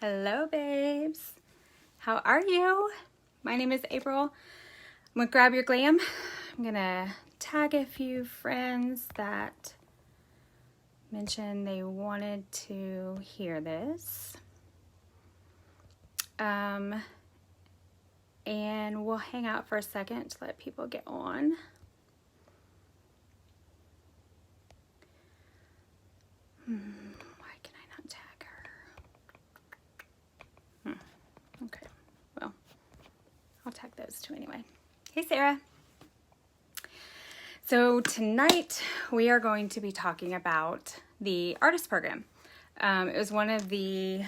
Hello, babes. How are you? My name is April. I'm gonna grab your glam. I'm gonna tag a few friends that mentioned they wanted to hear this. And we'll hang out for a second to let people get on. Why can I not tag her? Okay, well, I'll tag those two anyway. Hey, Sarah. So tonight we are going to be talking about the artist program. It was one of the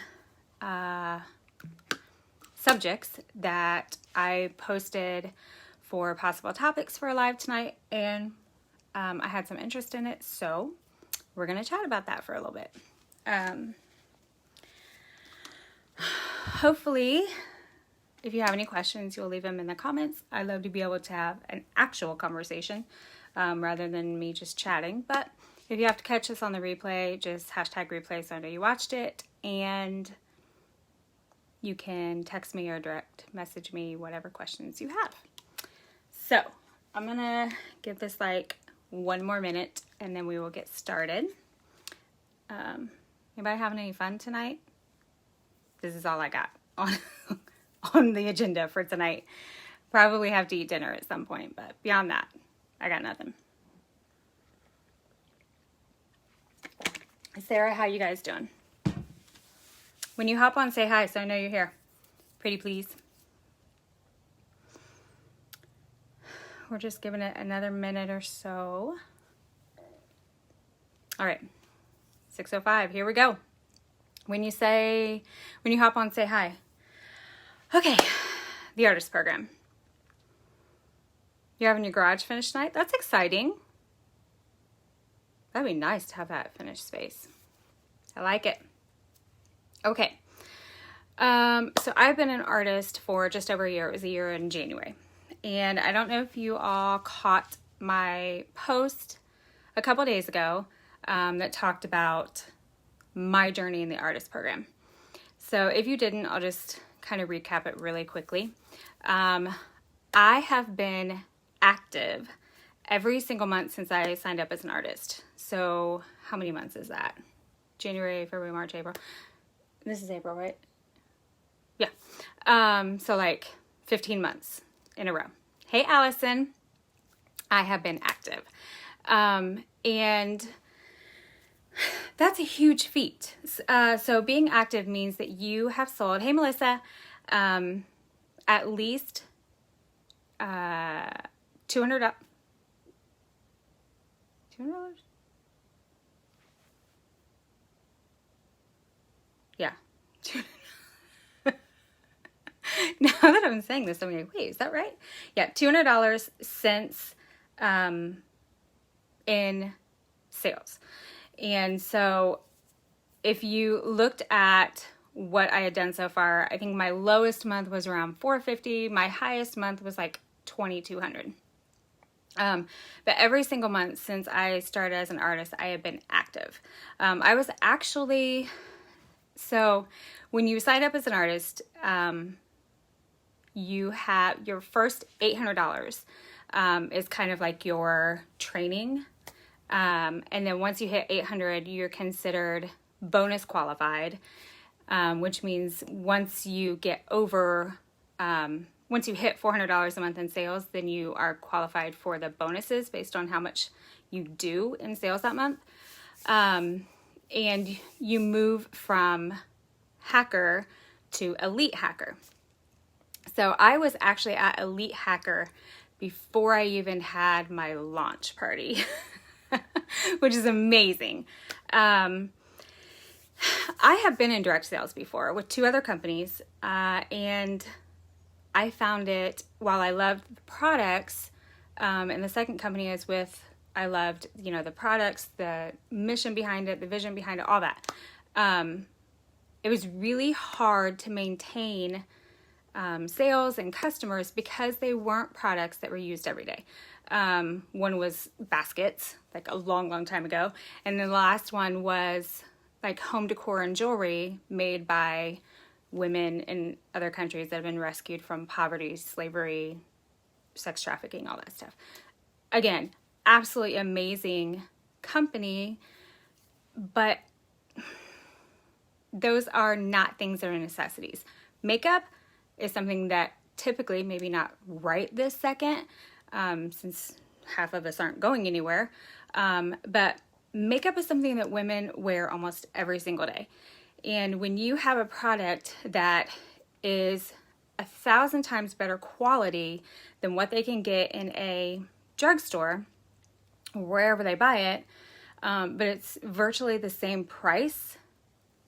subjects that I posted for possible topics for a live tonight, and I had some interest in it, so we're going to chat about that for a little bit. Hopefully, if you have any questions, you'll leave them in the comments. I love to be able to have an actual conversation rather than me just chatting. But if you have to catch us on the replay, just hashtag replay so I know you watched it. And you can text me or direct message me whatever questions you have. So I'm going to give this like one more minute and then we will get started. Anybody having any fun tonight? This is all I got on the agenda for tonight. Probably have to eat dinner at some point, but beyond that, I got nothing. Sarah, how you guys doing? When you hop on, say hi so I know you're here. Pretty please. We're just giving it another minute or so. All right, 6:05, here we go. When you hop on, say hi. Okay, the artist program. You're having your garage finished tonight? That's exciting. That'd be nice to have that finished space. I like it. Okay. So I've been an artist for just over a year. It was a year in January. And I don't know if you all caught my post a couple days ago that talked about my journey in the artist program. So if you didn't, I'll just kind of recap it really quickly. I have been active every single month since I signed up as an artist. So how many months is that? January, February, March, April. This is April, right? Yeah. So like 15 months in a row. Hey, Allison. I have been active. And that's a huge feat. So being active means that you have sold, hey, Melissa, at least $200. $200? Yeah. Now that I'm saying this, I'm like, wait, is that right? Yeah, $200 since in sales. And so if you looked at what I had done so far, I think my lowest month was around $450. My highest month was like $2,200. But every single month since I started as an artist, I have been active. I was actually, so when you sign up as an artist, you have your first $800 is kind of like your training. And then once you hit 800, you're considered bonus qualified, which means once you get over, once you hit $400 a month in sales, then you are qualified for the bonuses based on how much you do in sales that month. And you move from hacker to elite hacker. So I was actually at elite hacker before I even had my launch party, which is amazing. I have been in direct sales before with 2 other companies, and I found it, while I loved the products, and the second company I was with, I loved, the products, the mission behind it, the vision behind it, all that. It was really hard to maintain sales and customers because they weren't products that were used every day. One was baskets, like a long, long time ago. And the last one was like home decor and jewelry made by women in other countries that have been rescued from poverty, slavery, sex trafficking, all that stuff. Again, absolutely amazing company, but those are not things that are necessities. Makeup is something that typically, maybe not right this second, since half of us aren't going anywhere, but makeup is something that women wear almost every single day. And when you have a product that is 1,000 times better quality than what they can get in a drugstore, wherever they buy it, but it's virtually the same price,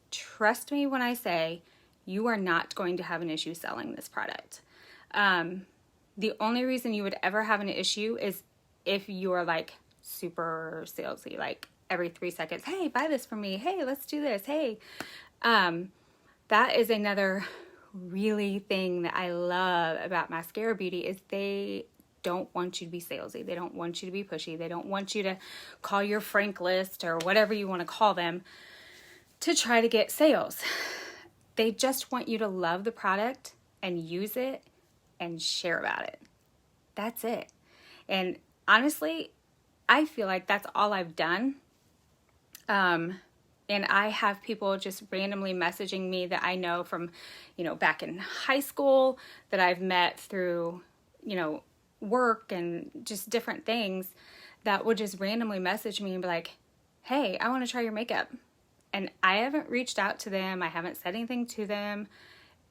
trust me when I say you are not going to have an issue selling this product. The only reason you would ever have an issue is if you're like super salesy, like every 3 seconds, hey, buy this from me. Hey, let's do this. Hey, that is another really thing that I love about Maskcara Beauty is they don't want you to be salesy. They don't want you to be pushy. They don't want you to call your Frank list or whatever you want to call them to try to get sales. They just want you to love the product and use it and share about it. That's it. And honestly, I feel like that's all I've done. And I have people just randomly messaging me that I know from, back in high school, that I've met through, work and just different things, that would just randomly message me and be like, hey, I want to try your makeup. And I haven't reached out to them. I haven't said anything to them.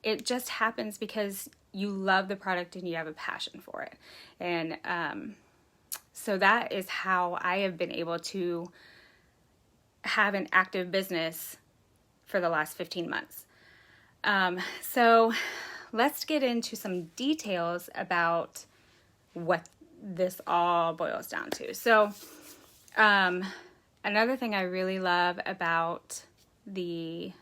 It just happens because you love the product and you have a passion for it. And so that is how I have been able to have an active business for the last 15 months. So let's get into some details about what this all boils down to. So another thing I really love about the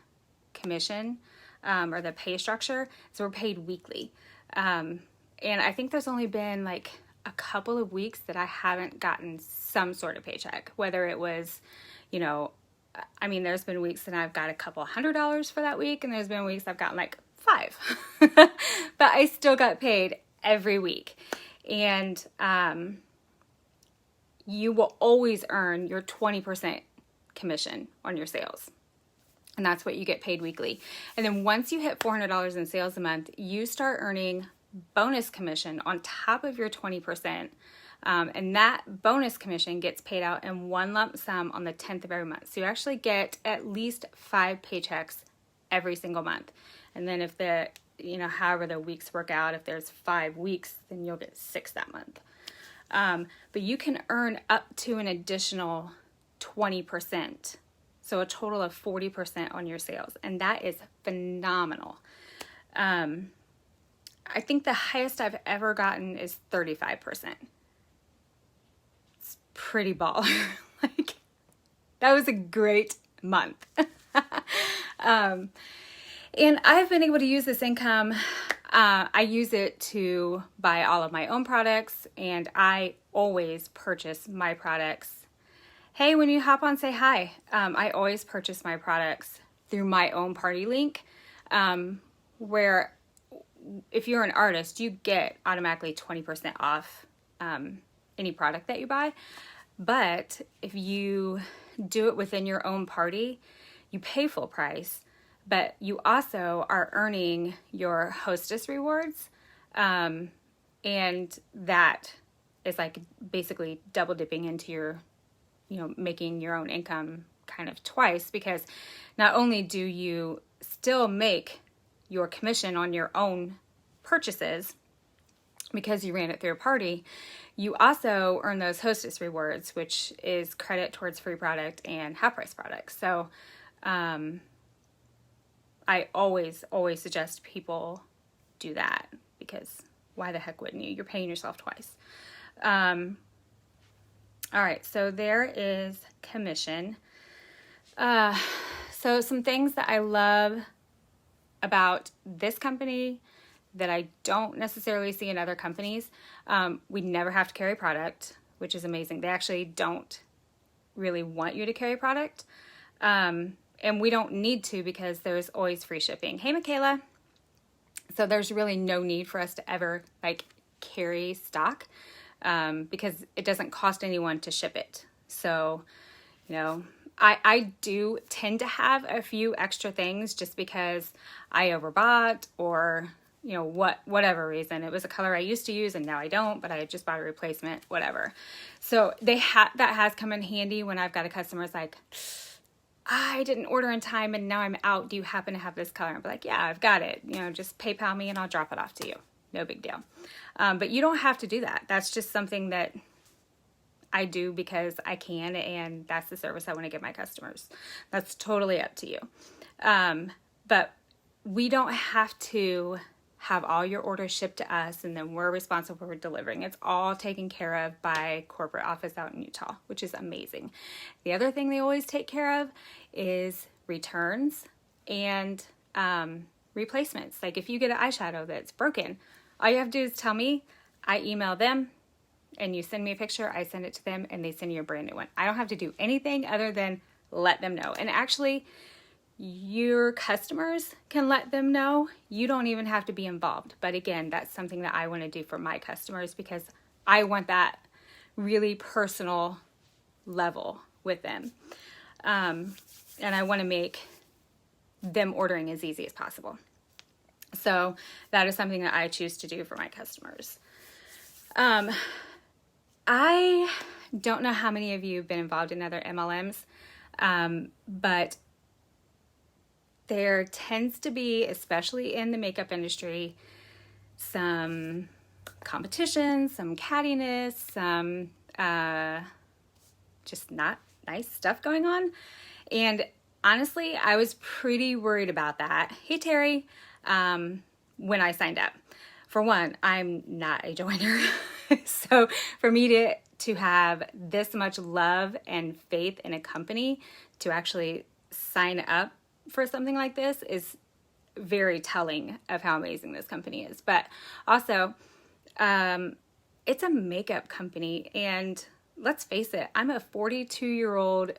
commission or the pay structure is we're paid weekly. And I think there's only been like a couple of weeks that I haven't gotten some sort of paycheck, whether it was, there's been weeks that I've got a couple $100 for that week, and there's been weeks I've gotten like $5, but I still got paid every week. And you will always earn your 20% commission on your sales. And that's what you get paid weekly. And then once you hit $400 in sales a month, you start earning bonus commission on top of your 20%. And that bonus commission gets paid out in one lump sum on the 10th of every month. So you actually get at least 5 paychecks every single month. And then if however the weeks work out, if there's 5 weeks, then you'll get 6 that month. But you can earn up to an additional 20%. So a total of 40% on your sales. And that is phenomenal. I think the highest I've ever gotten is 35%. It's pretty baller. Like, that was a great month. And I've been able to use this income. I use it to buy all of my own products, and I always purchase my products. Hey, when you hop on, say hi. I always purchase my products through my own party link, where if you're an artist, you get automatically 20% off any product that you buy. But if you do it within your own party, you pay full price, but you also are earning your hostess rewards. And that is like basically double dipping into your, making your own income kind of twice, because not only do you still make your commission on your own purchases because you ran it through a party, you also earn those hostess rewards, which is credit towards free product and half price products. So I always suggest people do that, because why the heck wouldn't you? You're paying yourself twice. All right, so there is commission. So some things that I love about this company that I don't necessarily see in other companies. We never have to carry product, which is amazing. They actually don't really want you to carry product. And And we don't need to because there's always free shipping. Hey, Michaela. So there's really no need for us to ever like carry stock because it doesn't cost anyone to ship it. So, you know, I do tend to have a few extra things just because I overbought or, you know, whatever reason. It was a color I used to use and now I don't, but I just bought a replacement, whatever. So that has come in handy when I've got a customer's like, I didn't order in time and now I'm out. Do you happen to have this color? I'm like, yeah, I've got it. You know, just PayPal me and I'll drop it off to you. No big deal. But you don't have to do that. That's just something that I do because I can, and that's the service I want to give my customers. That's totally up to you. But we don't have to have all your orders shipped to us and then we're responsible for delivering. It's all taken care of by corporate office out in Utah, which is amazing. The other thing they always take care of is returns and replacements. Like if you get an eyeshadow that's broken, all you have to do is tell me, I email them, and you send me a picture, I send it to them, and they send you a brand new one. I don't have to do anything other than let them know. And actually, your customers can let them know. You don't even have to be involved. But again, that's something that I want to do for my customers because I want that really personal level with them. And I want to make them ordering as easy as possible. So that is something that I choose to do for my customers. I don't know how many of you have been involved in other MLMs, but there tends to be, especially in the makeup industry, some competition, some cattiness, some just not nice stuff going on. And honestly, I was pretty worried about that. Hey, Terry, when I signed up. For one, I'm not a joiner. So for me to have this much love and faith in a company to actually sign up for something like this is very telling of how amazing this company is. But also, it's a makeup company, and let's face it, I'm a 42-year-old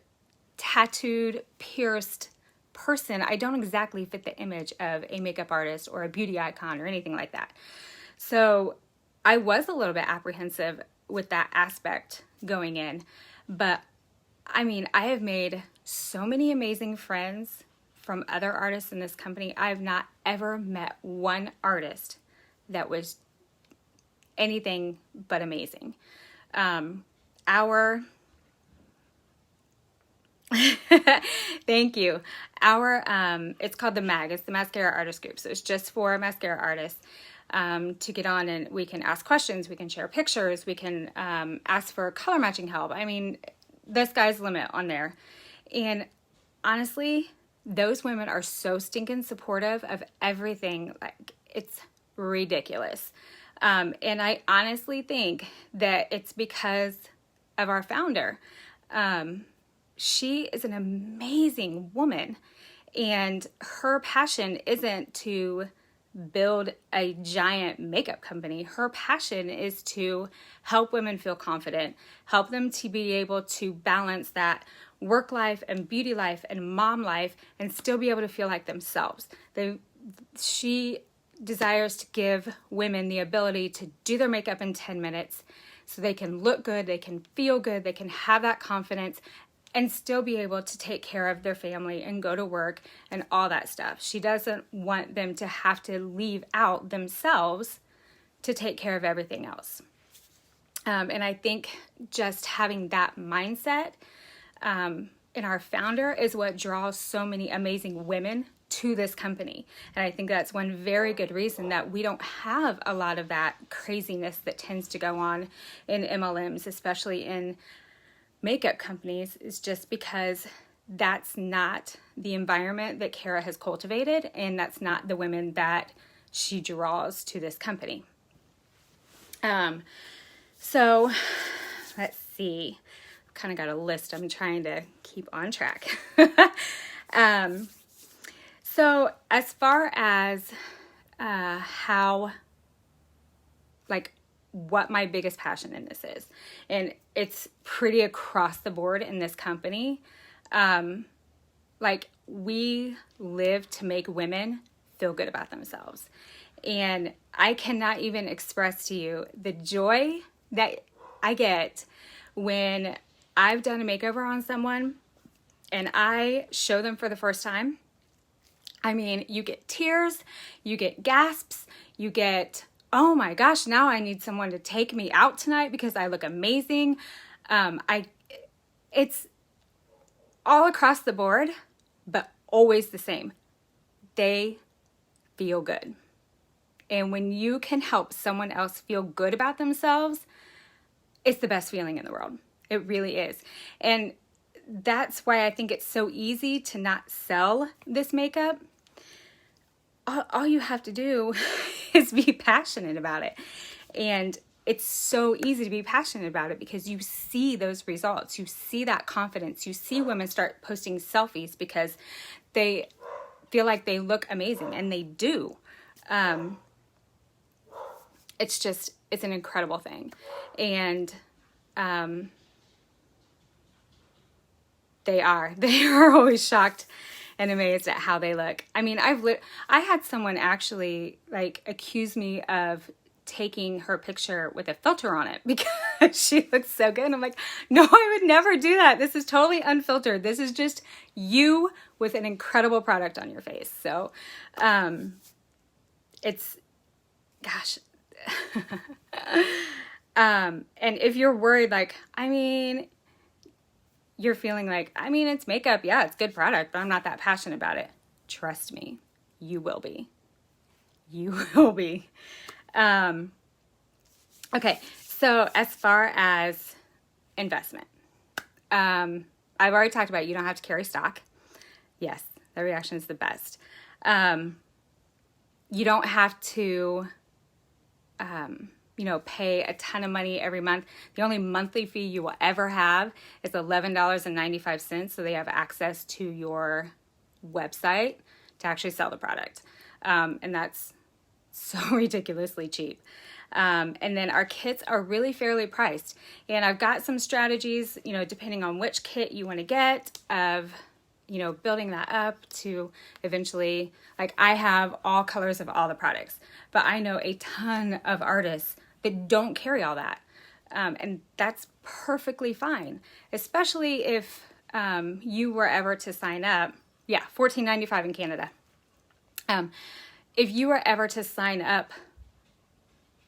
tattooed, pierced person. I don't exactly fit the image of a makeup artist or a beauty icon or anything like that. So I was a little bit apprehensive with that aspect going in, but I mean, I have made so many amazing friends from other artists in this company. I have not ever met one artist that was anything but amazing. Thank you. It's called the MAG. It's the Maskcara Artist Group. So it's just for mascara artists to get on, and we can ask questions. We can share pictures. We can ask for color matching help. I mean, the sky's the limit on there. And honestly, those women are so stinking supportive of everything. Like, it's ridiculous. And I honestly think that it's because of our founder. She is an amazing woman, and her passion isn't to build a giant makeup company. Her passion is to help women feel confident, help them to be able to balance that work life and beauty life and mom life and still be able to feel like themselves. She desires to give women the ability to do their makeup in 10 minutes so they can look good, they can feel good, they can have that confidence and still be able to take care of their family and go to work and all that stuff. She doesn't want them to have to leave out themselves to take care of everything else. And I think just having that mindset in our founder is what draws so many amazing women to this company. And I think that's one very good reason that we don't have a lot of that craziness that tends to go on in MLMs, especially in makeup companies, is just because that's not the environment that Kara has cultivated, and that's not the women that she draws to this company. So let's see, kind of got a list. I'm trying to keep on track. So as far as how, like, what my biggest passion in this is, and it's pretty across the board in this company, Like, we live to make women feel good about themselves. And I cannot even express to you the joy that I get when I've done a makeover on someone and I show them for the first time. I mean, you get tears, you get gasps, you get, oh my gosh, now I need someone to take me out tonight because I look amazing. It's all across the board, but always the same. They feel good. And when you can help someone else feel good about themselves, it's the best feeling in the world. It really is. And that's why I think it's so easy to not sell this makeup. All you have to do is be passionate about it. And it's so easy to be passionate about it because you see those results. You see that confidence. You see women start posting selfies because they feel like they look amazing, and they do. It's an incredible thing. And they are always shocked and amazed at how they look. I mean, I had someone actually like accuse me of taking her picture with a filter on it because she looks so good. And I'm like, no, I would never do that. This is totally unfiltered. This is just you with an incredible product on your face. So, it's, gosh. And if you're worried, like, I mean, you're feeling like, I mean, it's makeup. Yeah, it's good product, but I'm not that passionate about it. Trust me, you will be. You will be. Okay, so as far as investment, I've already talked about you don't have to carry stock. Yes, that reaction is the best. You don't have to, pay a ton of money every month. The only monthly fee you will ever have is $11.95. So they have access to your website to actually sell the product. And that's so ridiculously cheap. And then our kits are really fairly priced. And I've got some strategies, depending on which kit you want to get, of, building that up to eventually, like, I have all colors of all the products, but I know a ton of artists that don't carry all that. And that's perfectly fine, especially if you were ever to sign up. Yeah, $14.95 in Canada. If you were ever to sign up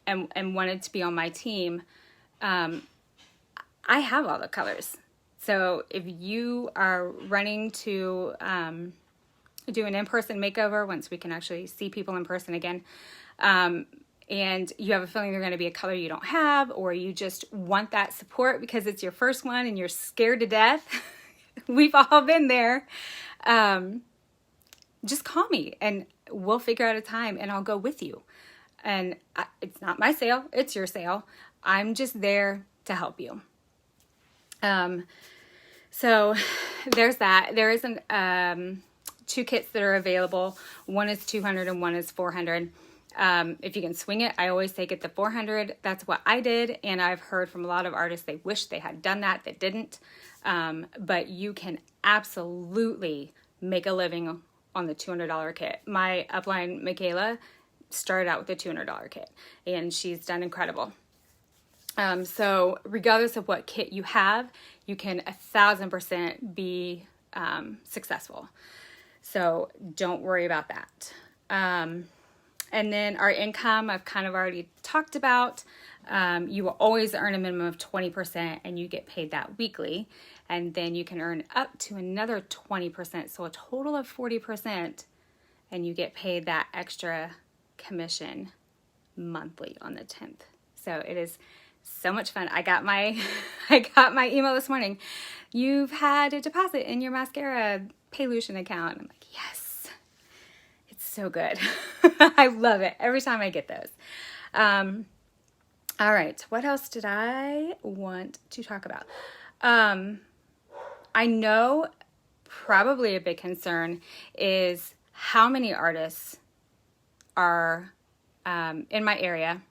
and wanted to be on my team, I have all the colors. So if you are running to do an in-person makeover, once we can actually see people in person again, and you have a feeling they're going to be a color you don't have, or you just want that support because it's your first one and you're scared to death, we've all been there, just call me and we'll figure out a time and I'll go with you. And it's not my sale, it's your sale. I'm just there to help you. So there's that. There is two kits that are available. One is $200 and one is $400. If you can swing it, I always say get the $400. That's what I did. And I've heard from a lot of artists, they wish they had done that didn't. But you can absolutely make a living on the $200 kit. My upline, Michaela, started out with a $200 kit and she's done incredible. So regardless of what kit you have, you can 1,000% be successful. So don't worry about that. And then our income, I've kind of already talked about. You will always earn a minimum of 20% and you get paid that weekly. And then you can earn up to another 20%. So a total of 40%, and you get paid that extra commission monthly on the 10th. So it is so much fun. I got my email this morning. You've had a deposit in your Maskcara Palution account. I'm like, yes, it's so good. I love it every time I get those. All right, what else did I want to talk about? I know probably a big concern is how many artists are in my area.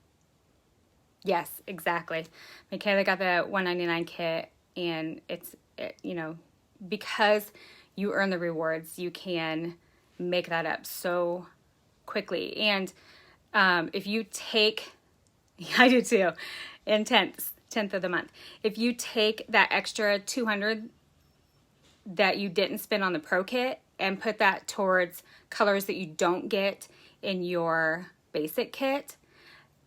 Yes, exactly. Michaela got the $199 kit, and it's because you earn the rewards. You can make that up so quickly. And if you take, I do too, in 10th of the month, if you take that extra 200 that you didn't spend on the pro kit and put that towards colors that you don't get in your basic kit,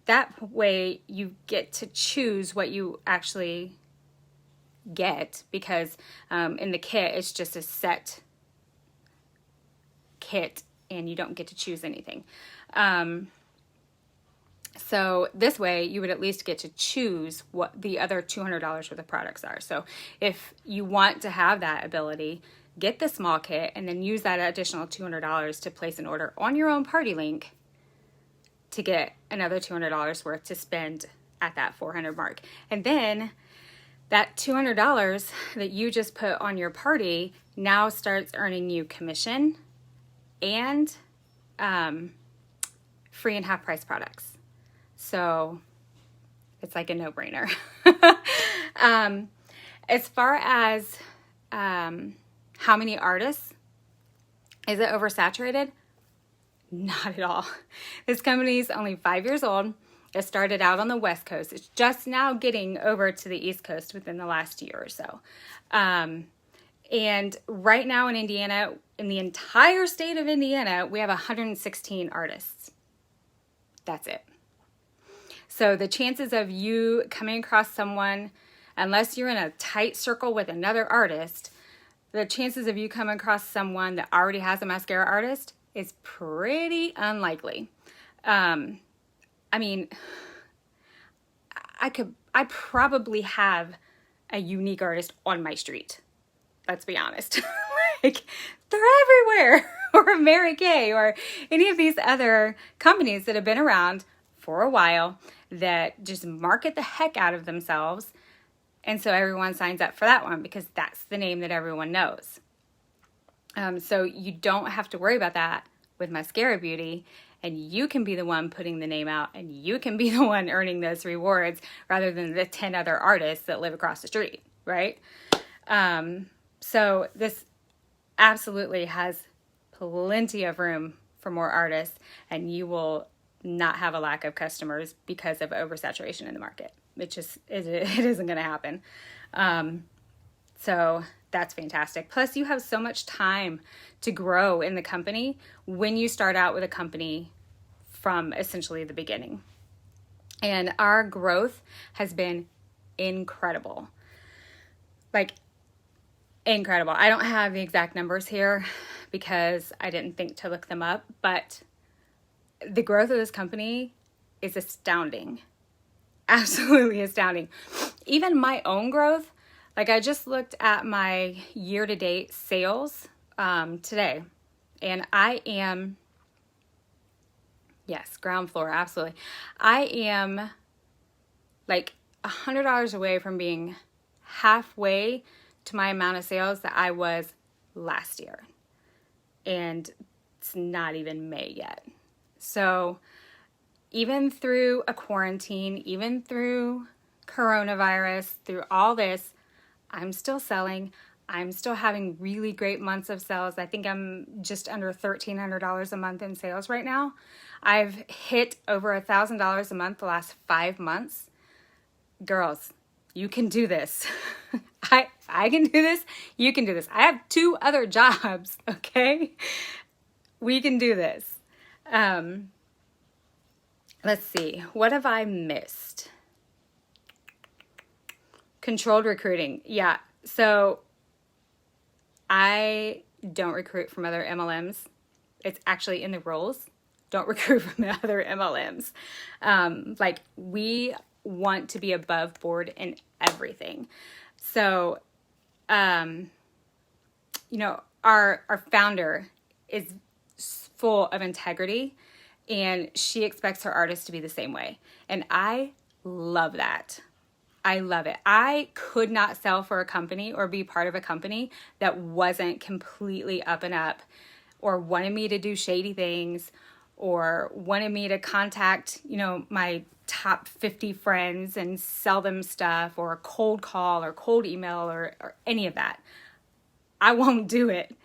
that way you get to choose what you actually get, because in the kit it's just a set kit and you don't get to choose anything. So this way you would at least get to choose what the other $200 worth of products are. So if you want to have that ability, get the small kit and then use that additional $200 to place an order on your own party link to get another $200 worth to spend at that 400 mark. And then that $200 that you just put on your party now starts earning you commission and free and half price products. So it's like a no-brainer. As far as how many artists, is it oversaturated? Not at all. This company is only 5 years old. It started out on the West Coast. It's just now getting over to the East Coast within the last year or so. And right now in Indiana, in the entire state of Indiana, we have 116 artists. That's it. So the chances of you coming across someone, unless you're in a tight circle with another artist, the chances of you coming across someone that already has a mascara artist is pretty unlikely. I mean, I probably have a unique artist on my street. Let's be honest. Like, they're everywhere. Or Mary Kay or any of these other companies that have been around for a while that just market the heck out of themselves. And so everyone signs up for that one because that's the name that everyone knows. So you don't have to worry about that with Maskcara Beauty, and you can be the one putting the name out and you can be the one earning those rewards rather than the 10 other artists that live across the street, right? So this absolutely has plenty of room for more artists, and you will not have a lack of customers because of oversaturation in the market. It isn't going to happen. So that's fantastic. Plus you have so much time to grow in the company when you start out with a company from essentially the beginning. And our growth has been incredible. Like, incredible. I don't have the exact numbers here because I didn't think to look them up, but the growth of this company is astounding. Absolutely astounding. Even my own growth, like I just looked at my year-to-date sales today, and I am, yes, ground floor, absolutely. I am like $100 away from being halfway to my amount of sales that I was last year. And it's not even May yet. So even through a quarantine, even through coronavirus, through all this, I'm still selling. I'm still having really great months of sales. I think I'm just under $1,300 a month in sales right now. I've hit over $1,000 a month the last 5 months. Girls, you can do this. I can do this. You can do this. I have 2 other jobs, okay? We can do this. Let's see. What have I missed? Controlled recruiting. Yeah. So I don't recruit from other MLMs. It's actually in the rules. Don't recruit from the other MLMs. Like, we want to be above board in everything. So, you know, our founder is full of integrity, and she expects her artists to be the same way. And I love that. I love it. I could not sell for a company or be part of a company that wasn't completely up and up, or wanted me to do shady things, or wanted me to contact, you know, my top 50 friends and sell them stuff, or a cold call or cold email or any of that. I won't do it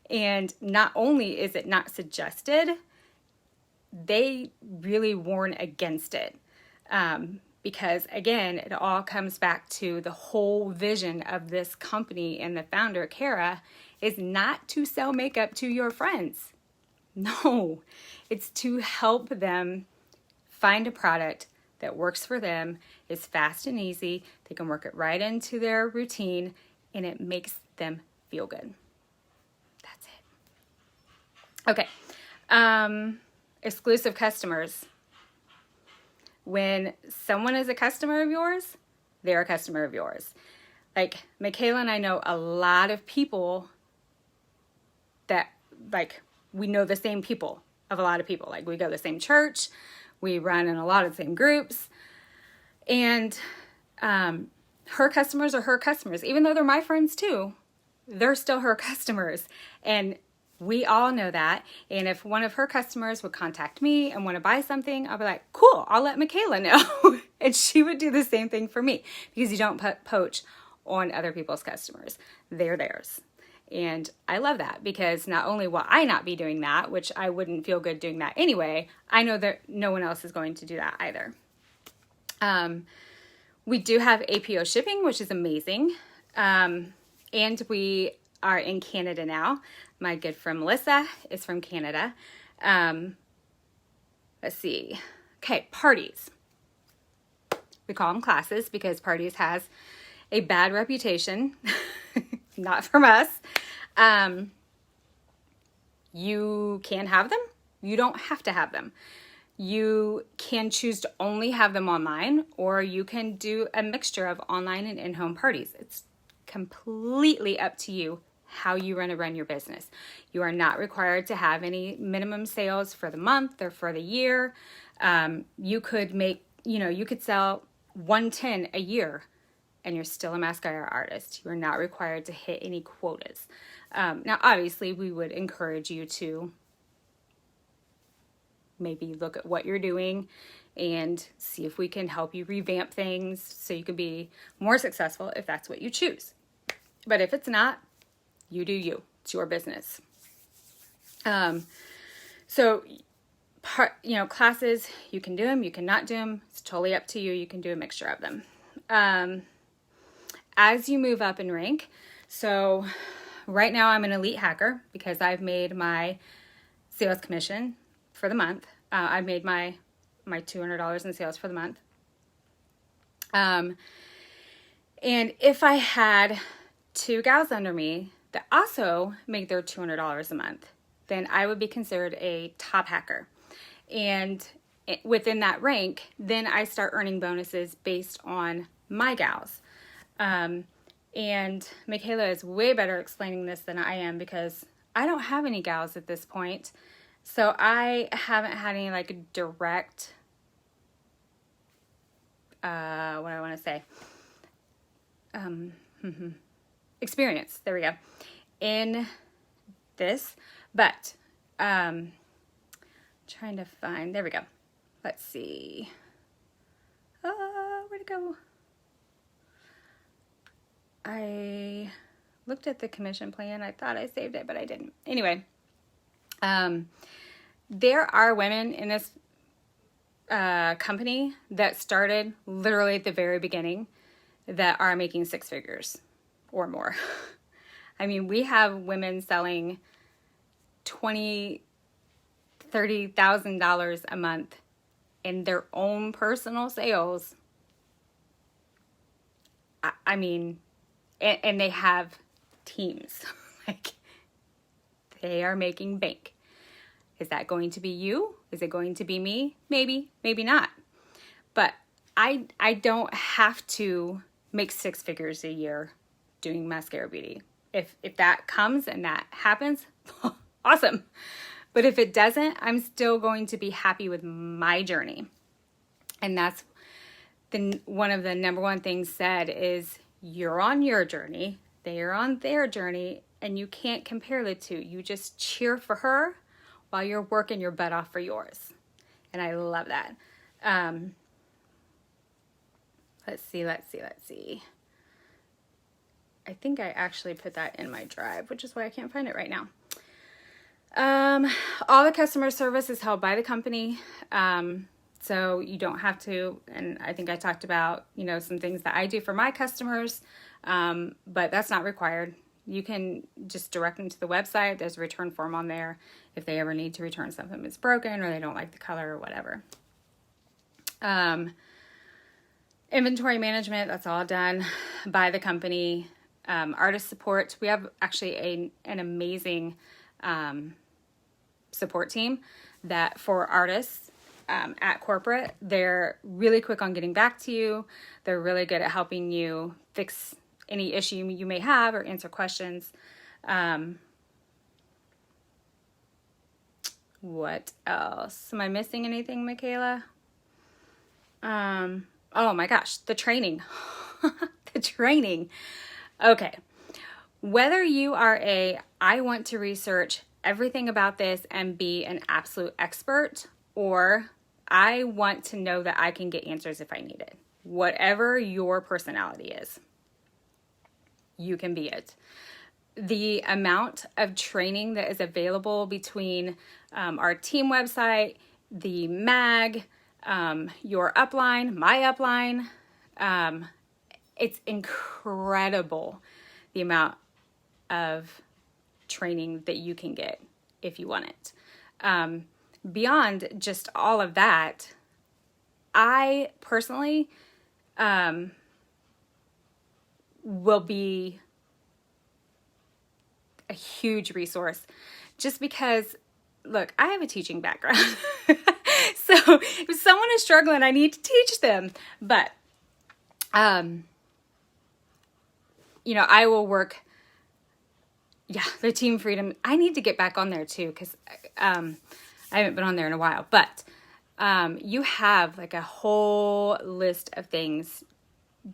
And not only is it not suggested, they really warn against it. Because again, it all comes back to the whole vision of this company, and the founder, Kara, is not to sell makeup to your friends. No, it's to help them find a product that works for them, is fast and easy, they can work it right into their routine, and it makes them feel good. That's it. Okay. Exclusive customers. When someone is a customer of yours, they're a customer of yours. Like Michaela and I know a lot of people that, like, we know the same people of a lot of people. Like, we go to the same church, we run in a lot of the same groups, and her customers are her customers. Even though they're my friends too, they're still her customers. And we all know that. And if one of her customers would contact me and want to buy something, I'll be like, cool, I'll let Michaela know. And she would do the same thing for me, because you don't poach on other people's customers. They're theirs. And I love that, because not only will I not be doing that, which I wouldn't feel good doing that anyway, I know that no one else is going to do that either. We do have APO shipping, which is amazing. And we are in Canada now. My good friend Melissa is from Canada. Let's see. Okay, parties. We call them classes because parties has a bad reputation. Not from us. You can have them. You don't have to have them. You can choose to only have them online, or you can do a mixture of online and in-home parties. It's completely up to you how you want to run your business. You are not required to have any minimum sales for the month or for the year. You could make, you could sell 110 a year and you're still a mascara artist. You are not required to hit any quotas. Now, obviously, we would encourage you to maybe look at what you're doing and see if we can help you revamp things so you can be more successful if that's what you choose. But if it's not, you do you. It's your business. Classes, you can do them, you cannot do them. It's totally up to you. You can do a mixture of them. As you move up in rank, so right now I'm an elite hacker because I've made my sales commission for the month. I've made my $200 in sales for the month. And if I had 2 gals under me that also make their $200 a month, then I would be considered a top hacker. And within that rank, then I start earning bonuses based on my gals. And Michaela is way better explaining this than I am because I don't have any gals at this point. So I haven't had any like direct, experience, there we go, in this, but trying to find, there we go. Let's see. Where'd it go? I looked at the commission plan. I thought I saved it, but I didn't. Anyway, there are women in this company that started literally at the very beginning that are making 6 figures or more. I mean, we have women selling $20,000, $30,000 a month in their own personal sales. I mean, and they have teams. Like, they are making bank. Is that going to be you? Is it going to be me? Maybe, maybe not. But I don't have to make 6 figures a year doing Maskcara Beauty. If that comes and that happens, awesome. But if it doesn't, I'm still going to be happy with my journey. And that's one of the number one things said is you're on your journey, they are on their journey, and you can't compare the two. You just cheer for her while you're working your butt off for yours. And I love that. Let's see. I think I actually put that in my drive, which is why I can't find it right now. All the customer service is held by the company. So you don't have to, and I think I talked about, some things that I do for my customers, but that's not required. You can just direct them to the website. There's a return form on there if they ever need to return something that's broken or they don't like the color or whatever. Inventory management, that's all done by the company. Artist support, we have actually an amazing support team that for artists at corporate, they're really quick on getting back to you. They're really good at helping you fix any issue you may have or answer questions. What else? Am I missing anything, Michaela? Oh my gosh, the training. The training. Okay. Whether you are I want to research everything about this and be an absolute expert, or I want to know that I can get answers if I need it. Whatever your personality is, you can be it. The amount of training that is available between our team website, the mag, your upline, my upline, it's incredible the amount of training that you can get if you want it. Beyond just all of that, I personally will be a huge resource just because, look, I have a teaching background. So if someone is struggling, I need to teach them. But, I will work. Yeah, the Team Freedom. I need to get back on there too because I haven't been on there in a while. But you have like a whole list of things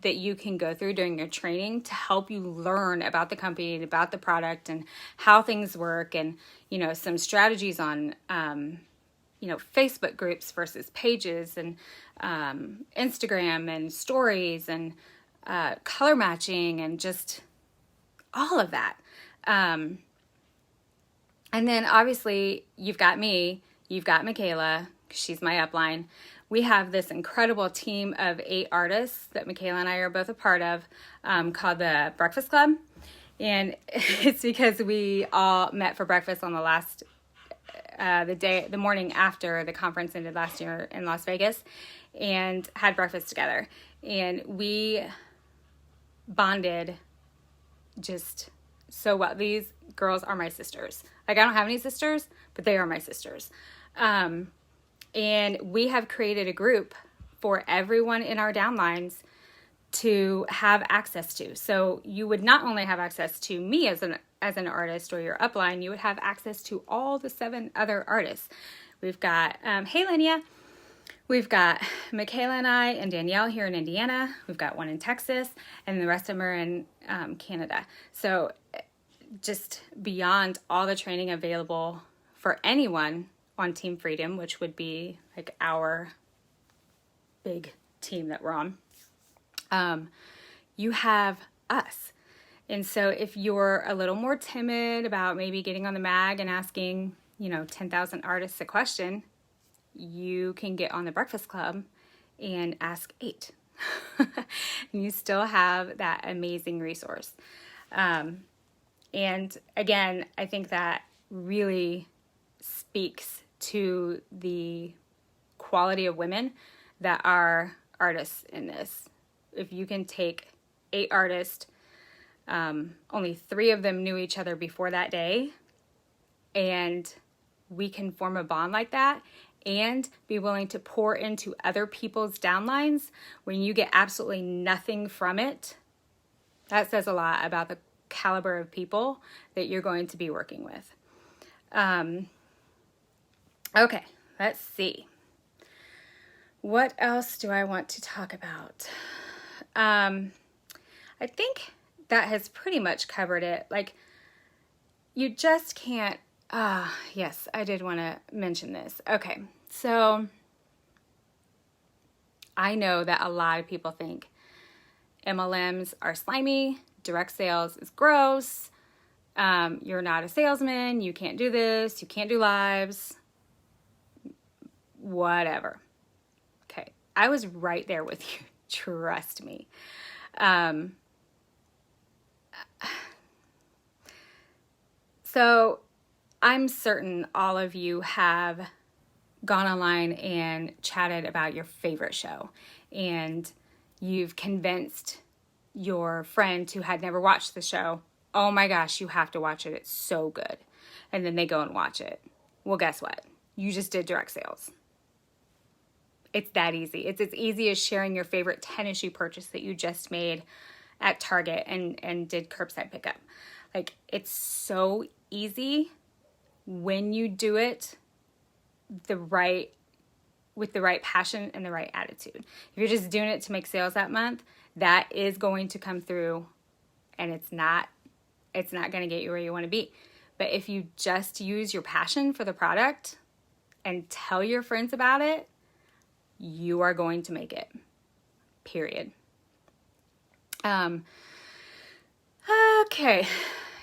that you can go through during your training to help you learn about the company and about the product and how things work and, some strategies on, Facebook groups versus pages and Instagram and stories and color matching and just all of that. And then obviously you've got me, you've got Michaela, she's my upline. We have this incredible team of 8 artists that Michaela and I are both a part of, called the Breakfast Club. And it's because we all met for breakfast on the morning after the conference ended last year in Las Vegas and had breakfast together. And we bonded just so well. These girls are my sisters. Like, I don't have any sisters, but they are my sisters. And we have created a group for everyone in our downlines to have access to. So you would not only have access to me as an artist or your upline, you would have access to all the 7 other artists. We've got, hey Linnea, we've got Michaela and I and Danielle here in Indiana. We've got one in Texas, and the rest of them are in Canada. So just beyond all the training available for anyone on Team Freedom, which would be like our big team that we're on, you have us. And so if you're a little more timid about maybe getting on the mag and asking, 10,000 artists a question, you can get on the Breakfast Club and ask 8. And you still have that amazing resource. And again, I think that really speaks to the quality of women that are artists in this. If you can take 8 artists, only 3 of them knew each other before that day, and we can form a bond like that and be willing to pour into other people's downlines when you get absolutely nothing from it. That says a lot about the caliber of people that you're going to be working with. Okay, let's see. What else do I want to talk about? I think that has pretty much covered it. Like, you just can't, yes, I did want to mention this. Okay, so I know that a lot of people think MLMs are slimy, direct sales is gross, You're not a salesman. You can't do this. You can't do lives. Whatever. Okay. I was right there with you. Trust me. So I'm certain all of you have gone online and chatted about your favorite show, and you've convinced your friend who had never watched the show, oh my gosh, you have to watch it. It's so good. And then they go and watch it. Well, guess what? You just did direct sales. It's that easy. It's as easy as sharing your favorite tennis shoe purchase that you just made at Target and did curbside pickup. Like, it's so easy when you do it with the right passion and the right attitude. If you're just doing it to make sales that month, that is going to come through, and it's not going to get you where you want to be. But if you just use your passion for the product and tell your friends about it, you are going to make it. Period. Okay.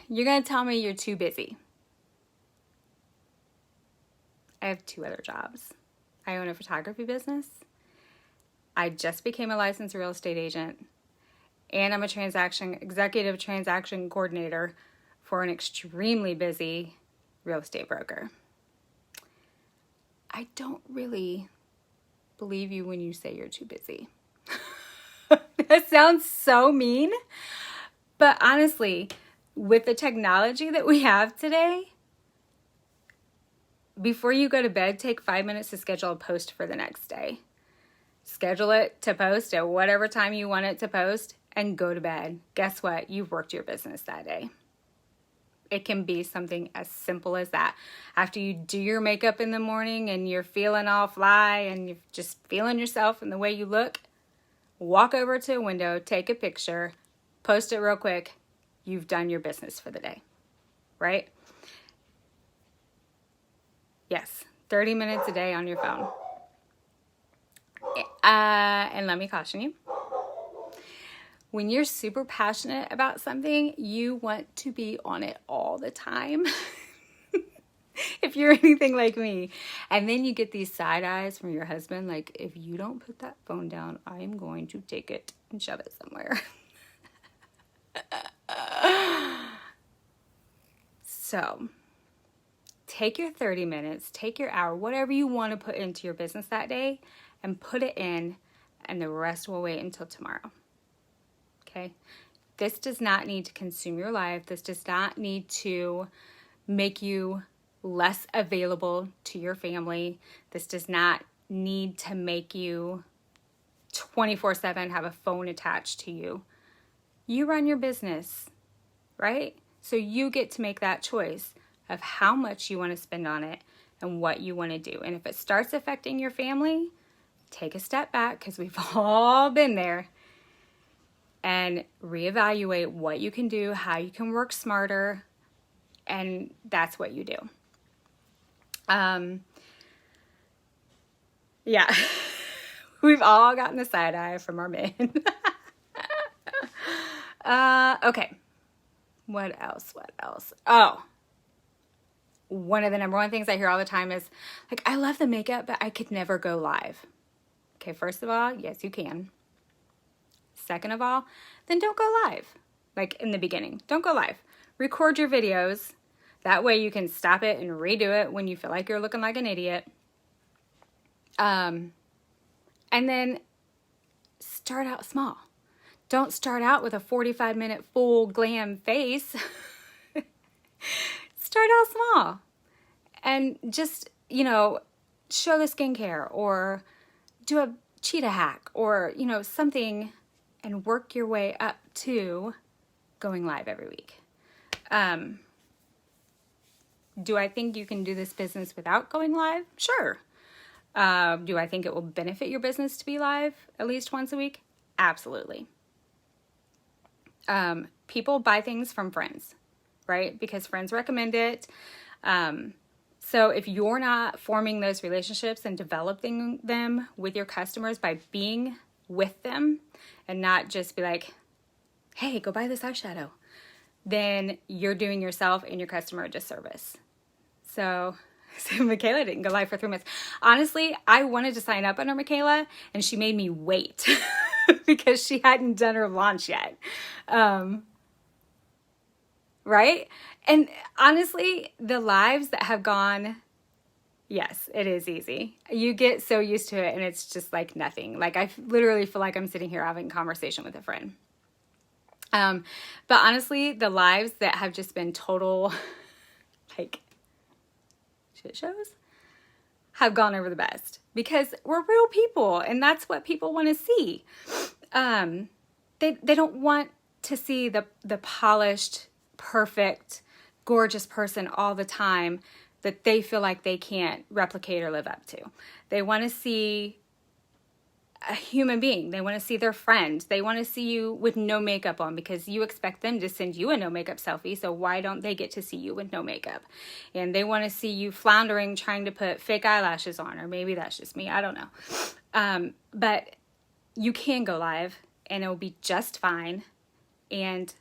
You're going to tell me you're too busy. I have 2 other jobs. I own a photography business. I just became a licensed real estate agent. And I'm a executive transaction coordinator for an extremely busy real estate broker. I don't really believe you when you say you're too busy. That sounds so mean. But honestly, with the technology that we have today, before you go to bed, take 5 minutes to schedule a post for the next day. Schedule it to post at whatever time you want it to post and go to bed. Guess what? You've worked your business that day. It can be something as simple as that. After you do your makeup in the morning and you're feeling all fly and you're just feeling yourself and the way you look, walk over to a window, take a picture, post it real quick. You've done your business for the day, right? Yes, 30 minutes a day on your phone. And let me caution you. When you're super passionate about something, you want to be on it all the time. If you're anything like me. And then you get these side eyes from your husband, like, if you don't put that phone down, I am going to take it and shove it somewhere. So, take your 30 minutes, take your hour, whatever you want to put into your business that day, and put it in, and the rest will wait until tomorrow. Okay? This does not need to consume your life. This does not need to make you less available to your family. This does not need to make you 24/7 have a phone attached to you. You run your business, right? So you get to make that choice of how much you want to spend on it and what you want to do. And if it starts affecting your family, take a step back, because we've all been there, and reevaluate what you can do, how you can work smarter, and that's what you do. Yeah, we've all gotten the side eye from our men. Okay. What else? Oh, one of the number one things I hear all the time is, like, I love the makeup, but I could never go live. Okay, first of all, yes, you can. Second of all, then don't go live. Like, in the beginning, don't go live. Record your videos. That way you can stop it and redo it when you feel like you're looking like an idiot. And then start out small. Don't start out with a 45-minute full glam face. Start out small. And just, show the skincare, or do a cheetah hack, or, something, and work your way up to going live every week. Do I think you can do this business without going live? Sure. Do I think it will benefit your business to be live at least once a week? Absolutely. People buy things from friends, right? Because friends recommend it. So if you're not forming those relationships and developing them with your customers by being with them, and not just be like, hey, go buy this eyeshadow. then you're doing yourself and your customer a disservice. So Michaela didn't go live for 3 months. Honestly, I wanted to sign up under Michaela and she made me wait because she hadn't done her launch yet. Right? And honestly, the lives that have gone, yes, it is easy. You get so used to it and it's just like nothing. Like I literally feel like I'm sitting here having a conversation with a friend. But honestly, the lives that have just been total like shit shows have gone over the best because we're real people and that's what people want to see. They don't want to see the polished, perfect, gorgeous person all the time that they feel like they can't replicate or live up to. They want to see a human being. They want to see their friend. They want to see you with no makeup on because you expect them to send you a no makeup selfie. So why don't they get to see you with no makeup? And they want to see you floundering trying to put fake eyelashes on, or maybe that's just me. I don't know. But you can go live and it will be just fine. And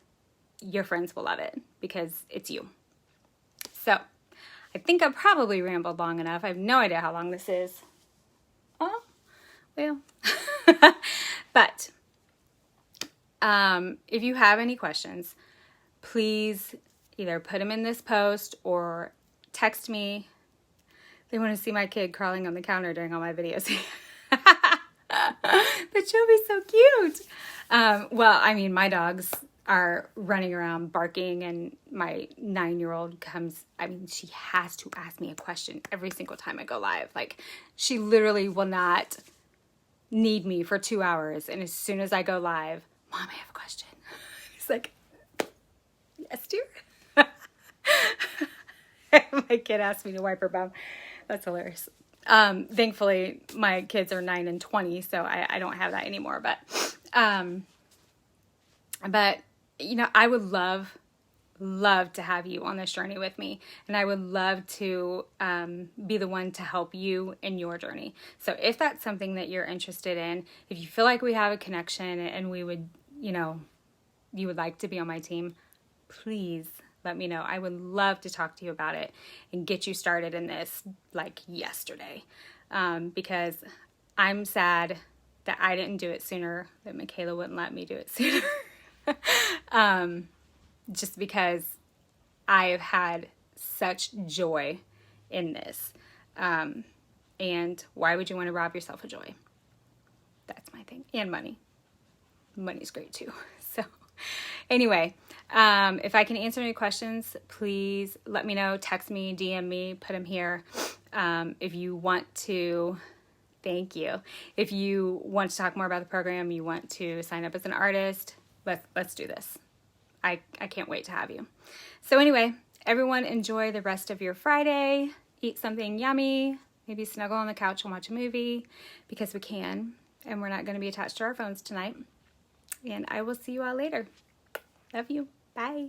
your friends will love it because it's you. So I think I probably rambled long enough. I have no idea how long this is. Oh, well. But if you have any questions, please either put them in this post or text me. They want to see my kid crawling on the counter during all my videos. But she'll be so cute. Well, I mean, my dogs are running around barking and my 9-year-old comes, I mean, she has to ask me a question every single time I go live. Like she literally will not need me for 2 hours. And as soon as I go live, Mom, I have a question. He's like, yes, dear. My kid asked me to wipe her bum. That's hilarious. Thankfully my kids are 9 and 20, so I don't have that anymore. But you know, I would love to have you on this journey with me. And I would love to be the one to help you in your journey. So if that's something that you're interested in, if you feel like we have a connection and we would, you know, you would like to be on my team, please let me know. I would love to talk to you about it and get you started in this like yesterday. Because I'm sad that I didn't do it sooner, that Michaela wouldn't let me do it sooner. Just because I have had such joy in this. And why would you want to rob yourself of joy? That's my thing. And money. Money's great too. So anyway, if I can answer any questions, please let me know. Text me, DM me, put them here. If you want to, thank you. If you want to talk more about the program, you want to sign up as an artist, let's do this. I can't wait to have you. So anyway, everyone enjoy the rest of your Friday. Eat something yummy. Maybe snuggle on the couch and watch a movie because we can. And we're not going to be attached to our phones tonight. And I will see you all later. Love you. Bye.